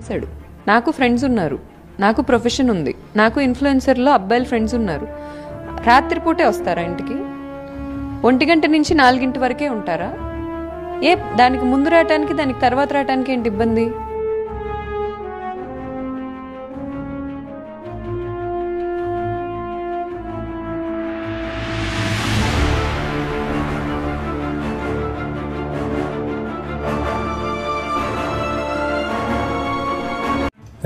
చేశాడు. నాకు ఫ్రెండ్స్ ఉన్నారు, నాకు ప్రొఫెషన్ ఉంది, నాకు ఇన్ఫ్లుయెన్సర్లో అబ్బాయిల ఫ్రెండ్స్ ఉన్నారు. రాత్రిపూటే వస్తారా ఇంటికి? 1 గంట నుంచి 4 గంట వరకే ఉంటారా? దానికి ముందు రావటానికి దానికి తర్వాత రావటానికి ఏంటి ఇబ్బంది?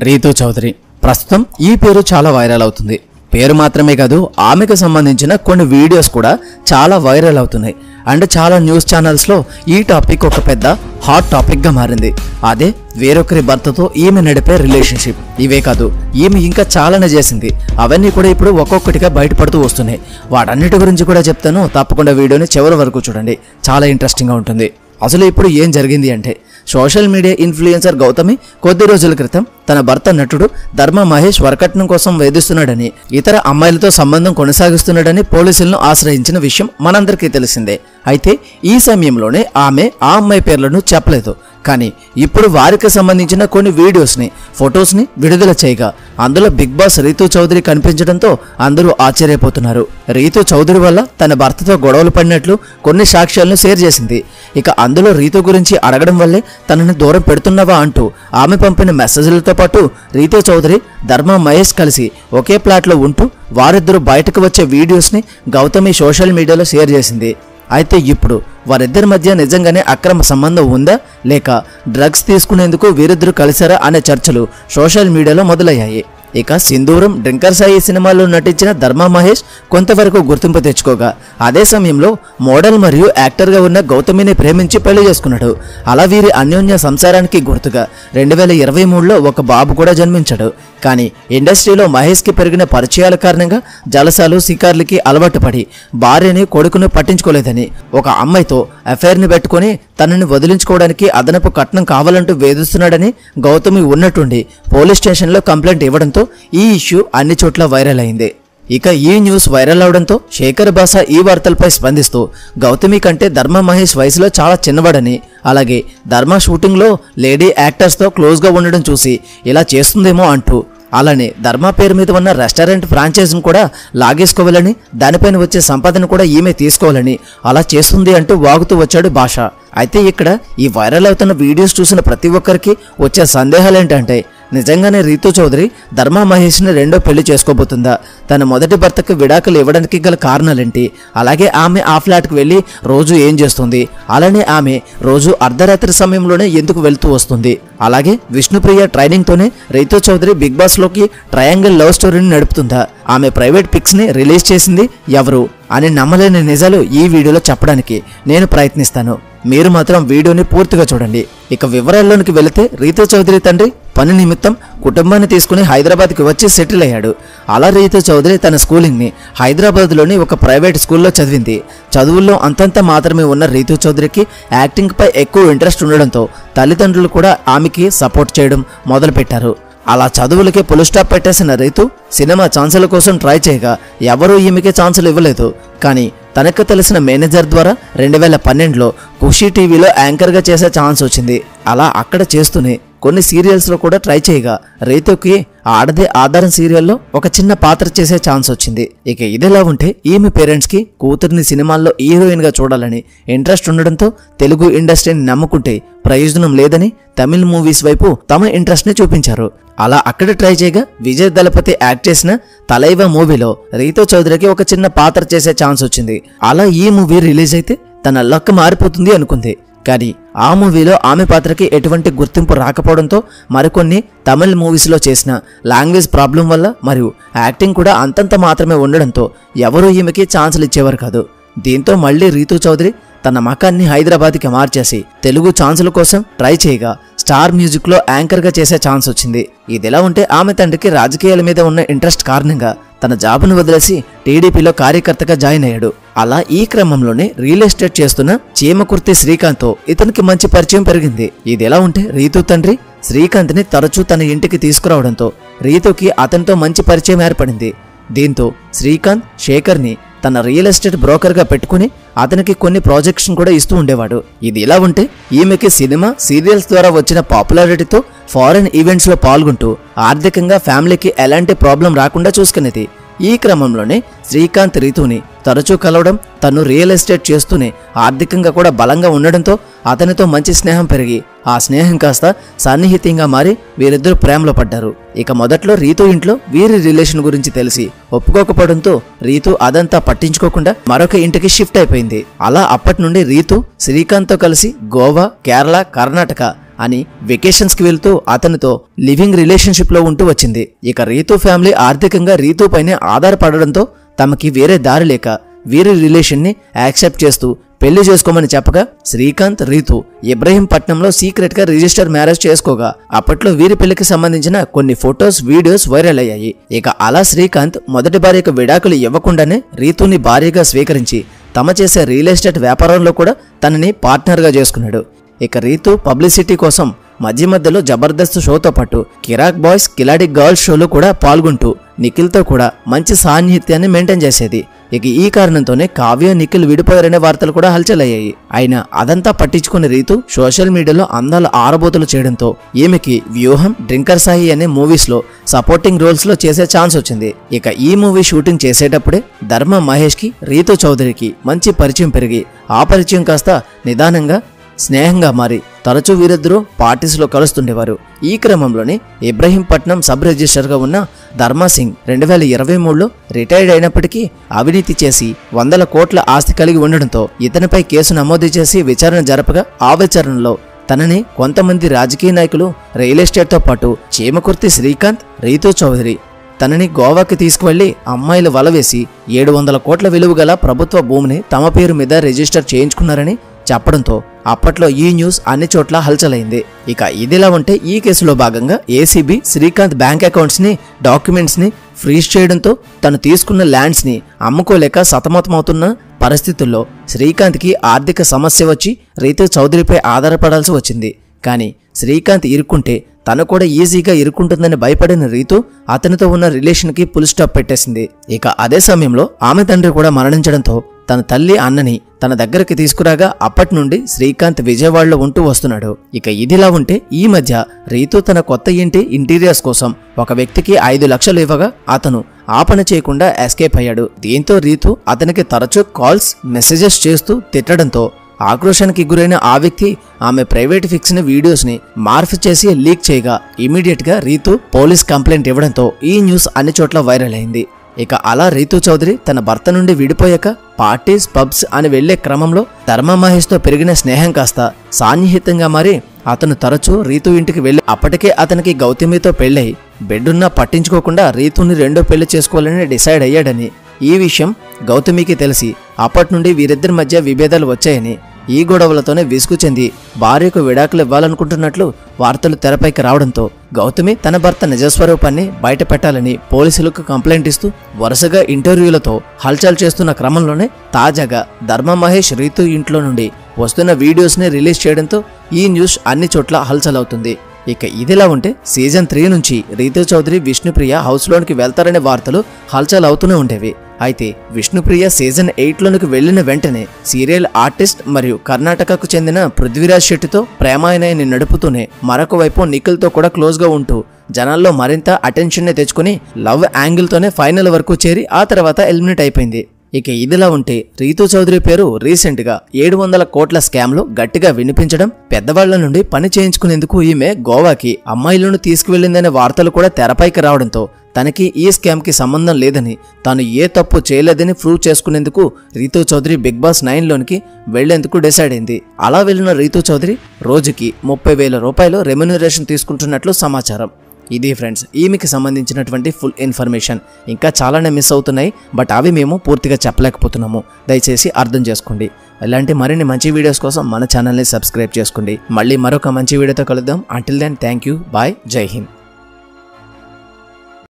రీతూ చౌదరి ప్రస్తుతం ఈ పేరు చాలా వైరల్ అవుతుంది. పేరు మాత్రమే కాదు, ఆమెకు సంబంధించిన కొన్ని వీడియోస్ కూడా చాలా వైరల్ అవుతున్నాయి. అండ్ చాలా న్యూస్ ఛానల్స్లో ఈ టాపిక్ ఒక పెద్ద హాట్ టాపిక్గా మారింది. అదే వేరొకరి భర్తతో ఈమె నడిపే రిలేషన్షిప్. ఇవే కాదు, ఈమె ఇంకా చాలానే చేసింది. అవన్నీ కూడా ఇప్పుడు ఒక్కొక్కటిగా బయటపడుతూ వస్తున్నాయి. వాటన్నిటి గురించి కూడా చెప్తాను. తప్పకుండా వీడియోని చివరి వరకు చూడండి, చాలా ఇంట్రెస్టింగ్గా ఉంటుంది. అసలు ఇప్పుడు ఏం జరిగింది అంటే, సోషల్ మీడియా ఇన్ఫ్లుయెన్సర్ గౌతమి కొద్ది రోజుల క్రితం తన భర్త నటుడు ధర్మ మహేష్ వరకట్నం కోసం వేధిస్తున్నాడని, ఇతర అమ్మాయిలతో సంబంధం కొనసాగిస్తున్నాడని పోలీసులను ఆశ్రయించిన విషయం మనందరికీ తెలిసిందే. అయితే ఈ సమయంలోనే ఆమె ఆ అమ్మాయి పేర్లను చెప్పలేదు. కానీ ఇప్పుడు వారికి సంబంధించిన కొన్ని వీడియోస్ని, ఫొటోస్ని విడుదల చేయగా అందులో బిగ్ బాస్ రీతూ చౌదరి కనిపించడంతో అందరూ ఆశ్చర్యపోతున్నారు. రీతూ చౌదరి వల్ల తన భర్తతో గొడవలు పడినట్లు కొన్ని సాక్ష్యాలను షేర్ చేసింది. ఇక అందులో రీతూ గురించి అడగడం వల్లే తనని దూరం పెడుతున్నావా అంటూ ఆమె పంపిన మెసేజ్లతో పాటు రీతూ చౌదరి, ధర్మ మహేష్ కలిసి ఒకే ప్లాట్లో ఉంటూ వారిద్దరూ బయటకు వచ్చే వీడియోస్ని గౌతమి సోషల్ మీడియాలో షేర్ చేసింది. అయితే ఇప్పుడు వారిద్దరి మధ్య నిజంగానే అక్రమ సంబంధం ఉందా, లేక డ్రగ్స్ తీసుకునేందుకు వీరిద్దరూ కలిశారా అనే చర్చలు సోషల్ మీడియాలో మొదలయ్యాయి. ఇక సింధూరం, డ్రింకర్ సాయి సినిమాల్లో నటించిన ధర్మ మహేష్ కొంతవరకు గుర్తింపు తెచ్చుకోగా, అదే సమయంలో మోడల్ మరియు యాక్టర్గా ఉన్న గౌతమిని ప్రేమించి పెళ్లి చేసుకున్నాడు. అలా వీరి అన్యోన్య సంసారానికి గుర్తుగా 2023లో ఒక బాబు కూడా జన్మించాడు. కానీ ఇండస్ట్రీలో మహేష్కి పెరిగిన పరిచయాల కారణంగా జలసాలు, షికార్లకి అలవాటు పడి భార్యని, కొడుకును పట్టించుకోలేదని ఒక అమ్మాయితో అఫైర్ని పెట్టుకుని తనని వదిలించుకోవడానికి అదనపు కట్నం కావాలంటూ వేధిస్తున్నాడని గౌతమి ఉన్నట్టుండి పోలీస్ స్టేషన్లో కంప్లైంట్ ఇవ్వడంతో ఈ ఇష్యూ అన్ని చోట్ల వైరల్ అయింది. ఇక ఈ న్యూస్ వైరల్ అవడంతో శేఖర్ బాసా ఈ వార్తలపై స్పందిస్తూ గౌతమి కంటే ధర్మ మహేష్ వయసులో చాలా చిన్నవాడని, అలాగే ధర్మ షూటింగ్లో లేడీ యాక్టర్స్తో క్లోజ్గా ఉండడం చూసి ఇలా చేస్తుందేమో అంటూ, అలానే ధర్మ పేరు మీద ఉన్న రెస్టారెంట్ ఫ్రాంచైజీని కూడా లాగేసుకోవాలని, దానిపైన వచ్చే సంపదను కూడా ఈమె తీసుకోవాలని అలా చేస్తుంది అంటూ వాగుతూ వచ్చాడు భాష. అయితే ఇక్కడ ఈ వైరల్ అవుతున్న వీడియోస్ చూసిన ప్రతి ఒక్కరికి వచ్చే సందేహాలు ఏంటంటే, నిజంగానే రీతూ చౌదరి ధర్మ మహేష్ని రెండో పెళ్లి చేసుకోబోతుందా? తన మొదటి భర్తకు విడాకులు ఇవ్వడానికి గల కారణాలేంటి? అలాగే ఆమె ఆ ఫ్లాట్కి వెళ్ళి రోజు ఏం చేస్తుంది? అలానే ఆమె రోజు అర్ధరాత్రి సమయంలోనే ఎందుకు వెళ్తూ వస్తుంది? అలాగే విష్ణుప్రియ ట్రైనింగ్తోనే రీతూ చౌదరి బిగ్ బాస్లోకి ట్రయాంగిల్ లవ్ స్టోరీని నడుపుతుందా? ఆమె ప్రైవేట్ పిక్స్ని రిలీజ్ చేసింది ఎవరు అని నమ్మలేని నిజాలు ఈ వీడియోలో చెప్పడానికి నేను ప్రయత్నిస్తాను. మీరు మాత్రం వీడియోని పూర్తిగా చూడండి. ఇక వివరాల్లోనికి వెళితే, రీతూ చౌదరి తండ్రి పని నిమిత్తం కుటుంబాన్ని తీసుకుని హైదరాబాద్కి వచ్చి సెటిల్ అయ్యాడు. అలా రీతూ చౌదరి తన స్కూలింగ్ని హైదరాబాద్లోని ఒక ప్రైవేట్ స్కూల్లో చదివింది. చదువుల్లో అంతంత మాత్రమే ఉన్న రీతూ చౌదరికి యాక్టింగ్పై ఎక్కువ ఇంట్రెస్ట్ ఉండడంతో తల్లిదండ్రులు కూడా ఆమెకి సపోర్ట్ చేయడం మొదలుపెట్టారు. అలా చదువులకే పుల్ స్టాప్ పెట్టేసిన రీతూ సినిమా ఛాన్సుల కోసం ట్రై చేయగా ఎవరూ ఈమెకి ఛాన్సులు ఇవ్వలేదు. కానీ తనకు తెలిసిన మేనేజర్ ద్వారా 2012లో ఖుషి టీవీలో యాంకర్గా చేసే ఛాన్స్ వచ్చింది. అలా అక్కడ చేస్తూనే కొన్ని సీరియల్స్లో కూడా ట్రై చేయగా రీతూకి ఆడదే ఆధారం సీరియల్లో ఒక చిన్న పాత్ర చేసే ఛాన్స్ వచ్చింది. ఇక ఇదిలా ఉంటే ఈమె పేరెంట్స్కి కూతుర్ని సినిమాల్లో హీరోయిన్గా చూడాలని ఇంట్రెస్ట్ ఉండడంతో తెలుగు ఇండస్ట్రీని నమ్ముకుంటే ప్రయోజనం లేదని తమిళ మూవీస్ వైపు తమ ఇంట్రెస్ట్ని చూపించారు. అలా అక్కడ ట్రై చేయగా విజయ్ దళపతి యాక్ట్ చేసిన తలైవా మూవీలో రీతూ చౌదరికి ఒక చిన్న పాత్ర చేసే ఛాన్స్ వచ్చింది. అలా ఈ మూవీ రిలీజ్ అయితే తన లక్ మారిపోతుంది అనుకుంది. కానీ ఆ మూవీలో ఆమె పాత్రకి ఎటువంటి గుర్తింపు రాకపోవడంతో మరికొన్ని తమిళ మూవీస్లో చేసిన లాంగ్వేజ్ ప్రాబ్లం వల్ల మరియు యాక్టింగ్ కూడా అంతంత మాత్రమే ఉండడంతో ఎవరూ ఈమెకి ఛాన్సులు ఇచ్చేవారు కాదు. దీంతో మళ్ళీ రీతూ చౌదరి తన మకాన్ని హైదరాబాద్కి మార్చేసి తెలుగు ఛాన్సుల కోసం ట్రై చేయగా స్టార్ మ్యూజిక్లో యాంకర్గా చేసే ఛాన్స్ వచ్చింది. ఇదిలా ఉంటే ఆమె తండ్రికి రాజకీయాల మీద ఉన్న ఇంట్రెస్ట్ కారణంగా తన జాబ్ను వదిలేసి టీడీపీలో కార్యకర్తగా జాయిన్ అయ్యాడు. అలా ఈ క్రమంలోనే రియల్ ఎస్టేట్ చేస్తున్న చీమకుర్తి శ్రీకాంత్తో ఇతనికి మంచి పరిచయం పెరిగింది. ఇదిలా ఉంటే రీతూ తండ్రి శ్రీకాంత్ని తరచూ తన ఇంటికి తీసుకురావడంతో రీతూకి అతనితో మంచి పరిచయం ఏర్పడింది. దీంతో శ్రీకాంత్ శేఖర్ని తన రియల్ ఎస్టేట్ బ్రోకర్గా పెట్టుకుని అతనికి కొన్ని ప్రాజెక్ట్స్ కూడా ఇస్తూ ఉండేవాడు. ఇది ఇలా ఉంటే ఈమెకి సినిమా సీరియల్స్ ద్వారా వచ్చిన పాపులారిటీతో ఫారెన్ ఈవెంట్స్లో పాల్గొంటూ ఆర్థికంగా ఫ్యామిలీకి ఎలాంటి ప్రాబ్లం రాకుండా చూసుకునేది. ఈ క్రమంలోనే శ్రీకాంత్ రీతుని తరచూ కలవడం, తను రియల్ ఎస్టేట్ చేస్తూనే ఆర్థికంగా కూడా బలంగా ఉండడంతో అతనితో మంచి స్నేహం పెరిగి ఆ స్నేహం కాస్త సన్నిహితంగా మారి వీరిద్దరూ ప్రేమలో పడ్డారు. ఇక మొదట్లో రీతు ఇంట్లో వీరి రిలేషన్ గురించి తెలిసి ఒప్పుకోకపోవడంతో రీతు అదంతా పట్టించుకోకుండా మరొక ఇంటికి షిఫ్ట్ అయిపోయింది. అలా అప్పటి నుండి రీతు శ్రీకాంత్తో కలిసి గోవా, కేరళ, కర్ణాటక అని వెకేషన్స్కి వెళ్తూ అతనితో లివింగ్ రిలేషన్షిప్లో ఉంటూ వచ్చింది. ఇక రీతు ఫ్యామిలీ ఆర్థికంగా రీతు పైనే ఆధారపడడంతో తమకి వేరే దారి లేక వీరి రిలేషన్ని యాక్సెప్ట్ చేస్తూ పెళ్లి చేసుకోమని చెప్పగా శ్రీకాంత్, రీతు ఇబ్రహీంపట్నంలో సీక్రెట్ గా రిజిస్టర్ మ్యారేజ్ చేసుకోగా అప్పట్లో వీరి పెళ్లికి సంబంధించిన కొన్ని ఫొటోస్, వీడియోస్ వైరల్ అయ్యాయి. ఇక అలా శ్రీకాంత్ మొదటి భార్యకు విడాకులు ఇవ్వకుండానే రీతుని భార్యగా స్వీకరించి తమ చేసే రియల్ ఎస్టేట్ వ్యాపారంలో కూడా తనని పార్ట్నర్గా చేసుకున్నాడు. ఇక రీతు పబ్లిసిటీ కోసం మధ్య మధ్యలో జబర్దస్త్ షోతో పాటు కిరాక్ బాయ్స్, కిలాడి గర్ల్స్ షోలో కూడా పాల్గొంటూ నిఖిల్తో కూడా మంచి సాన్నిహిత్యాన్ని మెయింటైన్ చేసేది. ఇక ఈ కారణంతోనే కావ్య, నిఖిల్ విడిపోయారనే వార్తలు కూడా హల్చల్ అయ్యాయి. అయినా అదంతా పట్టించుకుని రీతు సోషల్ మీడియాలో అందాల ఆరబోతులు చేయడంతో ఈమెకి వ్యూహం, డ్రింకర్ సాయి అనే మూవీస్ లో సపోర్టింగ్ రోల్స్ లో చేసే ఛాన్స్ వచ్చింది. ఇక ఈ మూవీ షూటింగ్ చేసేటప్పుడే ధర్మ మహేష్ కి రీతు చౌదరికి మంచి పరిచయం పెరిగి ఆ పరిచయం కాస్త నిదానంగా స్నేహంగా మారి తరచూ వీరిద్దరూ పార్టీస్లో కలుస్తుండేవారు. ఈ క్రమంలోనే ఇబ్రహీంపట్నం సబ్ రిజిస్టర్గా ఉన్న ధర్మాసింగ్ 2023లో రిటైర్డ్ అయినప్పటికీ అవినీతి చేసి 100 కోట్ల ఆస్తి కలిగి ఉండడంతో ఇతనిపై కేసు నమోదు చేసి విచారణ జరపగా ఆ విచారణలో తనని కొంతమంది రాజకీయ నాయకులు, రియల్ ఎస్టేట్తో పాటు చీమకుర్తి శ్రీకాంత్, రీతు చౌదరి తనని గోవాకి తీసుకువెళ్లి అమ్మాయిలు వలవేసి 700 కోట్ల విలువ గల ప్రభుత్వ భూమిని తమ పేరు మీద రిజిస్టర్ చేయించుకున్నారని చెప్పడంతో అప్పట్లో ఈ న్యూస్ అన్ని చోట్ల హల్చలైంది. ఇక ఇదిలా ఉంటే ఈ కేసులో భాగంగా ఏసీబీ శ్రీకాంత్ బ్యాంక్ అకౌంట్స్ ని, డాక్యుమెంట్స్ ని ఫ్రీజ్ చేయడంతో తను తీసుకున్న ల్యాండ్స్ ని అమ్ముకోలేక సతమతమవుతున్న పరిస్థితుల్లో శ్రీకాంత్కి ఆర్థిక సమస్య వచ్చి రీతు చౌదరిపై ఆధారపడాల్సి వచ్చింది. కానీ శ్రీకాంత్ ఇరుక్కుంటే తను కూడా ఈజీగా ఇరుక్కుంటుందని భయపడిన రీతు అతనితో ఉన్న రిలేషన్కి ఫుల్ స్టాప్ పెట్టేసింది. ఇక అదే సమయంలో ఆమె తండ్రి కూడా మరణించడంతో తన తల్లి, అన్నని తన దగ్గరికి తీసుకురాగా అప్పటి నుండి శ్రీకాంత్ విజయవాడలో ఉంటూ వస్తున్నాడు. ఇక ఇదిలా ఉంటే ఈ మధ్య రీతు తన కొత్త ఇంటి ఇంటీరియర్స్ కోసం ఒక వ్యక్తికి 5 లక్షలు ఇవ్వగా అతను ఆ పని చేయకుండా ఎస్కేప్ అయ్యాడు. దీంతో రీతు అతనికి తరచూ కాల్స్, మెసేజెస్ చేస్తూ తిట్టడంతో ఆక్రోశానికి గురైన ఆ వ్యక్తి ఆమె ప్రైవేట్ ఫిక్స్ని వీడియోస్ని మార్ఫ్ చేసి లీక్ చేయగా ఇమీడియట్ గా రీతు పోలీస్ కంప్లైంట్ ఇవ్వడంతో ఈ న్యూస్ అన్ని చోట్ల వైరల్ అయింది. ఇక అలా రీతు చౌదరి తన భర్త నుండి విడిపోయాక పార్టీస్, పబ్స్ అని వెళ్లే క్రమంలో ధర్మ మహేష్ తో పెరిగిన స్నేహం కాస్త సాన్నిహితంగా మారి అతను తరచూ రీతు ఇంటికి వెళ్లి అప్పటికే అతనికి గౌతమితో పెళ్లై బెడ్డున్నా పట్టించుకోకుండా రీతుని రెండో పెళ్లి చేసుకోవాలని డిసైడ్ అయ్యాడని ఈ విషయం గౌతమికి తెలిసి అప్పటి నుండి వీరిద్దరి మధ్య విభేదాలు వచ్చాయని, ఈ గొడవలతోనే విసుగు చెంది భార్యకు విడాకులు ఇవ్వాలనుకుంటున్నట్లు వార్తలు తెరపైకి రావడంతో గౌతమి తన భర్త నిజస్వరూపాన్ని బయట పెట్టాలని పోలీసులకు కంప్లైంట్ ఇస్తూ వరుసగా ఇంటర్వ్యూలతో హల్చల్ చేస్తున్న క్రమంలోనే తాజాగా ధర్మ మహేష్ రీతు ఇంట్లో నుండి వస్తున్న వీడియోస్ని రిలీజ్ చేయడంతో ఈ న్యూస్ అన్ని చోట్ల హల్చల్ అవుతుంది. ఇక ఇదిలా ఉంటే సీజన్ 3 నుంచి రీతు చౌదరి, విష్ణుప్రియ హౌస్లోనికి వెళ్తారనే వార్తలు హల్చల్ అవుతూనే ఉండేవి. అయితే విష్ణుప్రియ సీజన్ 8లోనికి వెళ్లిన వెంటనే సీరియల్ ఆర్టిస్ట్ మరియు కర్ణాటకకు చెందిన పృథ్వీరాజ్ శెట్టితో ప్రేమాయణాన్ని నడుపుతూనే మరొక వైపు నిఖిల్తో కూడా క్లోజ్గా ఉంటూ జనాల్లో మరింత అటెన్షన్ని తెచ్చుకుని లవ్ యాంగిల్తోనే ఫైనల్ వరకు చేరి ఆ తర్వాత ఎలిమినేట్ అయిపోయింది. ఇక ఇదిలా ఉంటే రీతు చౌదరి పేరు రీసెంట్ గా 700 కోట్ల స్కామ్ లో గట్టిగా వినిపించడం, పెద్దవాళ్ల నుండి పని చేయించుకునేందుకు ఈమె గోవాకి అమ్మాయిలను తీసుకువెళ్లిందనే వార్తలు కూడా తెరపైకి రావడంతో తనకి ఈ స్కామ్ కి సంబంధం లేదని, తాను ఏ తప్పు చేయలేదని ప్రూవ్ చేసుకునేందుకు రీతు చౌదరి బిగ్ బాస్ 9లోనికి వెళ్లేందుకు డిసైడ్ అయింది. అలా వెళ్లిన రీతు చౌదరి రోజుకి 30,000 రూపాయలు రెమ్యునరేషన్ తీసుకుంటున్నట్లు సమాచారం. ఇది ఫ్రెండ్స్ ఈమెకి సంబంధించినటువంటి ఫుల్ ఇన్ఫర్మేషన్. ఇంకా చాలానే మిస్ అవుతున్నాయి, బట్ అవి మేము పూర్తిగా చెప్పలేకపోతున్నాము. దయచేసి అర్థం చేసుకోండి. ఇలాంటి మరిన్ని మంచి వీడియోస్ కోసం మన ఛానల్ని సబ్స్క్రైబ్ చేసుకోండి. మళ్ళీ మరొక మంచి వీడియోతో కలుద్దాం. Until then thank you, bye, జై హింద్.